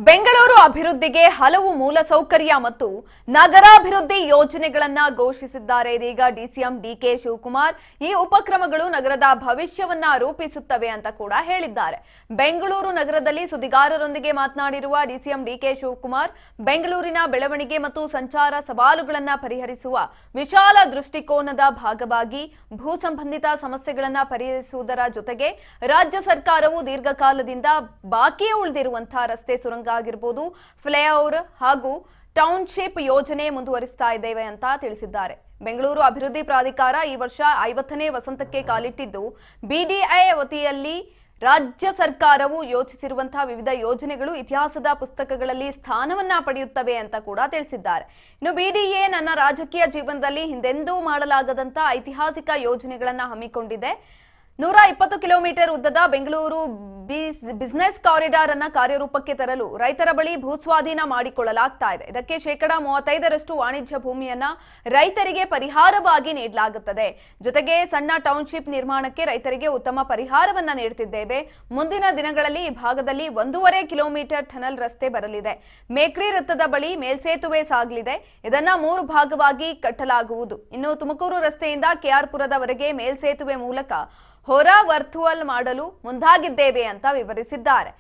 ಬೆಂಗಳೂರು ಅಭಿವೃದ್ಧಿಗೆ ಹಲವು ಮೂಲಸೌಕರ್ಯ ಮತ್ತು ನಗರಾಭಿವೃದ್ಧಿ ಯೋಜನೆಗಳನ್ನು ಘೋಷಿಸಿದ್ದಾರೆ ಇದೀಗ ಡಿಸಿಎಂ ಡಿಕೆ ಶಿವಕುಮಾರ್. ಈ ಉಪಕ್ರಮಗಳು ನಗರದ ಭವಿಷ್ಯವನ್ನ ರೂಪಿಸುತ್ತವೆ ಅಂತ ಕೂಡ ಹೇಳಿದ್ದಾರೆ. ಬೆಂಗಳೂರು ನಗರದಲ್ಲಿ ಸುದ್ದಿಗಾರರೊಂದಿಗೆ ಮಾತನಾಡಿರುವ ಡಿಸಿಎಂ ಡಿಕೆ ಶಿವಕುಮಾರ್, ಬೆಂಗಳೂರಿನ ಬೆಳವಣಿಗೆ ಮತ್ತು ಸಂಚಾರ ಸವಾಲುಗಳನ್ನು ಪರಿಹರಿಸುವ ವಿಶಾಲ ದೃಷ್ಟಿಕೋನದ ಭಾಗವಾಗಿ ಭೂ ಸಂಬಂಧಿತ ಸಮಸ್ಯೆಗಳನ್ನು ಪರಿಹರಿಸುವುದರ ಜೊತೆಗೆ ರಾಜ್ಯ ಸರ್ಕಾರವು ದೀರ್ಘಕಾಲದಿಂದ ಬಾಕಿ ಉಳಿದಿರುವಂತಹ ರಸ್ತೆ ಸುರಂಗ ಆಗಿರಬಹುದು, ಫ್ಲೈಓವರ್ ಹಾಗೂ ಟೌನ್ಶಿಪ್ ಯೋಜನೆ ಮುಂದುವರಿಸ್ತಾ ಇದ್ದೇವೆ ಅಂತ ತಿಳಿಸಿದ್ದಾರೆ. ಬೆಂಗಳೂರು ಅಭಿವೃದ್ಧಿ ಪ್ರಾಧಿಕಾರ ಈ ವರ್ಷ 50ನೇ ವಸಂತಕ್ಕೆ ಕಾಲಿಟ್ಟಿದ್ದು, ಬಿಡಿಎ ವತಿಯಲ್ಲಿ ರಾಜ್ಯ ಸರ್ಕಾರವು ಯೋಚಿಸಿರುವಂತಹ ವಿವಿಧ ಯೋಜನೆಗಳು ಇತಿಹಾಸದ ಪುಸ್ತಕಗಳಲ್ಲಿ ಸ್ಥಾನವನ್ನ ಪಡೆಯುತ್ತವೆ ಅಂತ ಕೂಡ ತಿಳಿಸಿದ್ದಾರೆ. ಇನ್ನು ಬಿಡಿಎ ನನ್ನ ರಾಜಕೀಯ ಜೀವನದಲ್ಲಿ ಹಿಂದೆಂದೂ ಮಾಡಲಾಗದಂತ ಐತಿಹಾಸಿಕ ಯೋಜನೆಗಳನ್ನ ಹಮ್ಮಿಕೊಂಡಿದೆ. 120 ಕಿಲೋಮೀಟರ್ ಉದ್ದದ ಬೆಂಗಳೂರು ಬಿಸಿನೆಸ್ ಕಾರಿಡಾರ್ ಅನ್ನ ಕಾರ್ಯರೂಪಕ್ಕೆ ತರಲು ರೈತರ ಬಳಿ ಭೂಸ್ವಾಧೀನ ಮಾಡಿಕೊಳ್ಳಲಾಗ್ತಾ ಇದೆ. ಇದಕ್ಕೆ 35% ವಾಣಿಜ್ಯ ಭೂಮಿಯನ್ನ ರೈತರಿಗೆ ಪರಿಹಾರವಾಗಿ ನೀಡಲಾಗುತ್ತದೆ. ಜೊತೆಗೆ ಸಣ್ಣ ಟೌನ್ಶಿಪ್ ನಿರ್ಮಾಣಕ್ಕೆ ರೈತರಿಗೆ ಉತ್ತಮ ಪರಿಹಾರವನ್ನ ನೀಡುತ್ತಿದ್ದೇವೆ. ಮುಂದಿನ ದಿನಗಳಲ್ಲಿ ಈ ಭಾಗದಲ್ಲಿ 1.5 ಕಿಲೋಮೀಟರ್ ಟನಲ್ ರಸ್ತೆ ಬರಲಿದೆ. ಮೇಕ್ರಿ ವೃತ್ತದ ಬಳಿ ಮೇಲ್ಸೇತುವೆ ಸಾಗಲಿದೆ. ಇದನ್ನ 3 ಭಾಗವಾಗಿ ಕಟ್ಟಲಾಗುವುದು. ಇನ್ನು ತುಮಕೂರು ರಸ್ತೆಯಿಂದ ಕೆಆರ್ ಪುರದವರೆಗೆ ಮೇಲ್ಸೇತುವೆ ಮೂಲಕ ಹೊರ ವರ್ಚುವಲ್ ಮಾಡಲು ಮುಂದಾಗಿದ್ದೇವೆ ಅಂತ ವಿವರಿಸಿದ್ದಾರೆ.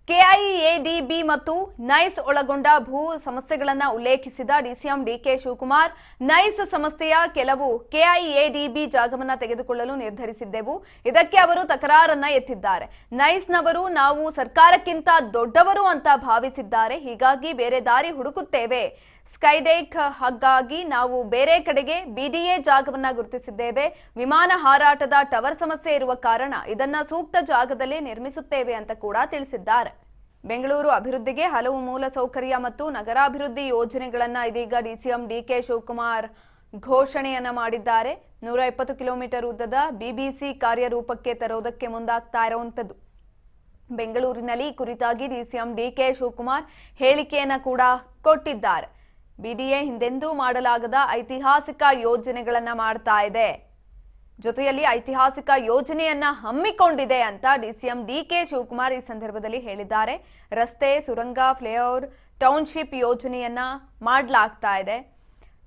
ಕೆಐಎಡಿಬಿ ಮತ್ತು ನೈಸ್ ಒಳಗೊಂಡ ಭೂ ಸಮಸ್ಯೆಗಳನ್ನು ಉಲ್ಲೇಖಿಸಿದ ಡಿಸಿಎಂ ಡಿಕೆ ಶಿವಕುಮಾರ್, ನೈಸ್ ಸಂಸ್ಥೆಯ ಕೆಲವು ಕೆಐಎಡಿಬಿ ಜಾಗವನ್ನು ತೆಗೆದುಕೊಳ್ಳಲು ನಿರ್ಧರಿಸಿದ್ದೆವು. ಇದಕ್ಕೆ ಅವರು ತಕರಾರನ್ನ ಎತ್ತಿದ್ದಾರೆ. ನೈಸ್ನವರು ನಾವು ಸರ್ಕಾರಕ್ಕಿಂತ ದೊಡ್ಡವರು ಅಂತ ಭಾವಿಸಿದ್ದಾರೆ. ಹೀಗಾಗಿ ಬೇರೆ ದಾರಿ ಹುಡುಕುತ್ತೇವೆ. ಸ್ಕೈಡೇಕ್ ಹಾಗಾಗಿ ನಾವು ಬೇರೆ ಕಡೆಗೆ ಬಿಡಿಎ ಜಾಗವನ್ನ ಗುರುತಿಸಿದ್ದೇವೆ. ವಿಮಾನ ಹಾರಾಟದ ಟವರ್ ಸಮಸ್ಯೆ ಇರುವ ಕಾರಣ ಇದನ್ನ ಸೂಕ್ತ ಜಾಗದಲ್ಲಿ ನಿರ್ಮಿಸುತ್ತೇವೆ ಅಂತ ಕೂಡ ತಿಳಿಸಿದ್ದಾರೆ. ಬೆಂಗಳೂರು ಅಭಿವೃದ್ಧಿಗೆ ಹಲವು ಮೂಲಸೌಕರ್ಯ ಮತ್ತು ನಗರಾಭಿವೃದ್ಧಿ ಯೋಜನೆಗಳನ್ನ ಇದೀಗ ಡಿಸಿಎಂ ಡಿಕೆ ಶಿವಕುಮಾರ್ ಘೋಷಣೆಯನ್ನ ಮಾಡಿದ್ದಾರೆ. 120 ಕಿಲೋಮೀಟರ್ ಉದ್ದದ ಬಿಬಿಸಿ ಕಾರ್ಯರೂಪಕ್ಕೆ ತರೋದಕ್ಕೆ ಮುಂದಾಗ್ತಾ ಇರುವಂತದ್ದು. ಬೆಂಗಳೂರಿನಲ್ಲಿ ಕುರಿತಾಗಿ ಡಿಸಿಎಂ ಡಿಕೆ ಶಿವಕುಮಾರ್ ಹೇಳಿಕೆಯನ್ನ ಕೂಡ ಕೊಟ್ಟಿದ್ದಾರೆ. ಬಿಡಿಎ ಹಿಂದೆಂದೂ ಮಾಡಲಾಗದ ಐತಿಹಾಸಿಕ ಯೋಜನೆಗಳನ್ನ ಮಾಡ್ತಾ ಇದೆ, ಜೊತೆಯಲ್ಲಿ ಐತಿಹಾಸಿಕ ಯೋಜನೆಯನ್ನ ಹಮ್ಮಿಕೊಂಡಿದೆ ಅಂತ ಡಿಸಿಎಂ ಡಿಕೆ ಶಿವಕುಮಾರ್ ಈ ಸಂದರ್ಭದಲ್ಲಿ ಹೇಳಿದ್ದಾರೆ. ರಸ್ತೆ, ಸುರಂಗ, ಫ್ಲೈಓವರ್, ಟೌನ್ಶಿಪ್ ಯೋಜನೆಯನ್ನ ಮಾಡಲಾಗ್ತಾ ಇದೆ.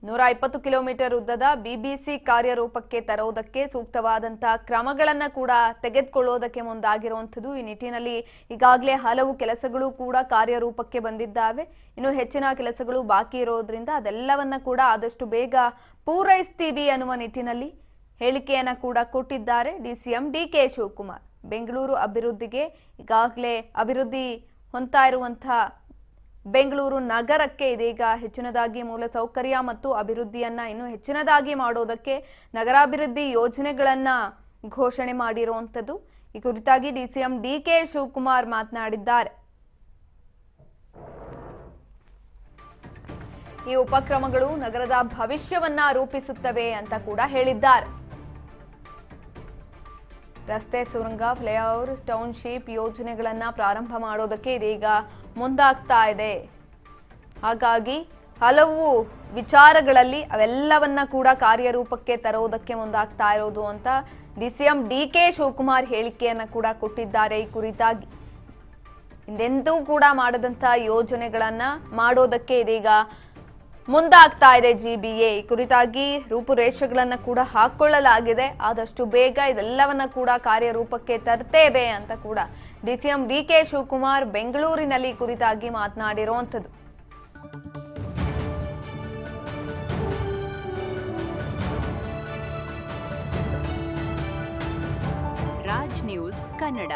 120 ಕಿಲೋಮೀಟರ್ ಉದ್ದದ ಬಿಬಿಸಿ ಕಾರ್ಯರೂಪಕ್ಕೆ ತರೋದಕ್ಕೆ ಸೂಕ್ತವಾದಂತಹ ಕ್ರಮಗಳನ್ನ ಕೂಡ ತೆಗೆದುಕೊಳ್ಳೋದಕ್ಕೆ ಮುಂದಾಗಿರುವಂಥದ್ದು. ಈ ನಿಟ್ಟಿನಲ್ಲಿ ಈಗಾಗಲೇ ಹಲವು ಕೆಲಸಗಳು ಕೂಡ ಕಾರ್ಯರೂಪಕ್ಕೆ ಬಂದಿದ್ದಾವೆ. ಇನ್ನು ಹೆಚ್ಚಿನ ಕೆಲಸಗಳು ಬಾಕಿ ಇರೋದ್ರಿಂದ ಅದೆಲ್ಲವನ್ನ ಕೂಡ ಆದಷ್ಟು ಬೇಗ ಪೂರೈಸ್ತೀವಿ ಅನ್ನುವ ನಿಟ್ಟಿನಲ್ಲಿ ಹೇಳಿಕೆಯನ್ನ ಕೂಡ ಕೊಟ್ಟಿದ್ದಾರೆ ಡಿಸಿಎಂ ಡಿಕೆ ಶಿವಕುಮಾರ್. ಬೆಂಗಳೂರು ಅಭಿವೃದ್ಧಿಗೆ ಈಗಾಗಲೇ ಅಭಿವೃದ್ಧಿ ಹೊಂದ್ತಾ ಇರುವಂತಹ ಬೆಂಗಳೂರು ನಗರಕ್ಕೆ ಇದೀಗ ಹೆಚ್ಚಿನದಾಗಿ ಮೂಲಸೌಕರ್ಯ ಮತ್ತು ಅಭಿವೃದ್ಧಿಯನ್ನ ಇನ್ನೂ ಹೆಚ್ಚಿನದಾಗಿ ಮಾಡೋದಕ್ಕೆ ನಗರಾಭಿವೃದ್ಧಿ ಯೋಜನೆಗಳನ್ನ ಘೋಷಣೆ ಮಾಡಿರುವಂಥದ್ದು. ಈ ಕುರಿತಾಗಿ ಡಿಸಿಎಂ ಡಿಕೆ ಶಿವಕುಮಾರ್ ಮಾತನಾಡಿದ್ದಾರೆ. ಈ ಉಪಕ್ರಮಗಳು ನಗರದ ಭವಿಷ್ಯವನ್ನ ರೂಪಿಸುತ್ತವೆ ಅಂತ ಕೂಡ ಹೇಳಿದ್ದಾರೆ. ರಸ್ತೆ, ಸುರಂಗ, ಫ್ಲೈಓವರ್, ಟೌನ್ಶಿಪ್ ಯೋಜನೆಗಳನ್ನ ಪ್ರಾರಂಭ ಮಾಡೋದಕ್ಕೆ ಇದೀಗ ಮುಂದಾಗ್ತಾ ಇದೆ. ಹಾಗಾಗಿ ಹಲವು ವಿಚಾರಗಳಲ್ಲಿ ಅವೆಲ್ಲವನ್ನ ಕೂಡ ಕಾರ್ಯರೂಪಕ್ಕೆ ತರೋದಕ್ಕೆ ಮುಂದಾಗ್ತಾ ಇರೋದು ಅಂತ ಡಿಸಿಎಂ ಡಿಕೆ ಶಿವಕುಮಾರ್ ಹೇಳಿಕೆಯನ್ನ ಕೂಡ ಕೊಟ್ಟಿದ್ದಾರೆ. ಈ ಕುರಿತಾಗಿ ಹಿಂದೆಂದೂ ಕೂಡ ಮಾಡದಂತ ಯೋಜನೆಗಳನ್ನ ಮಾಡೋದಕ್ಕೆ ಇದೀಗ ಮುಂದಾಗ್ತಾ ಇದೆ ಜಿಬಿಎ. ಈ ಕುರಿತಾಗಿ ರೂಪುರೇಷೆಗಳನ್ನ ಕೂಡ ಹಾಕೊಳ್ಳಲಾಗಿದೆ. ಆದಷ್ಟು ಬೇಗ ಇದೆಲ್ಲವನ್ನ ಕೂಡ ಕಾರ್ಯರೂಪಕ್ಕೆ ತರ್ತೇವೆ ಅಂತ ಕೂಡ ಡಿಸಿಎಂ ಡಿಕೆ ಶಿವಕುಮಾರ್ ಬೆಂಗಳೂರಿನಲ್ಲಿ ಕುರಿತಾಗಿ ಮಾತನಾಡಿರುವಂಥದ್ದು. ರಾಜ್ ನ್ಯೂಸ್ ಕನ್ನಡ.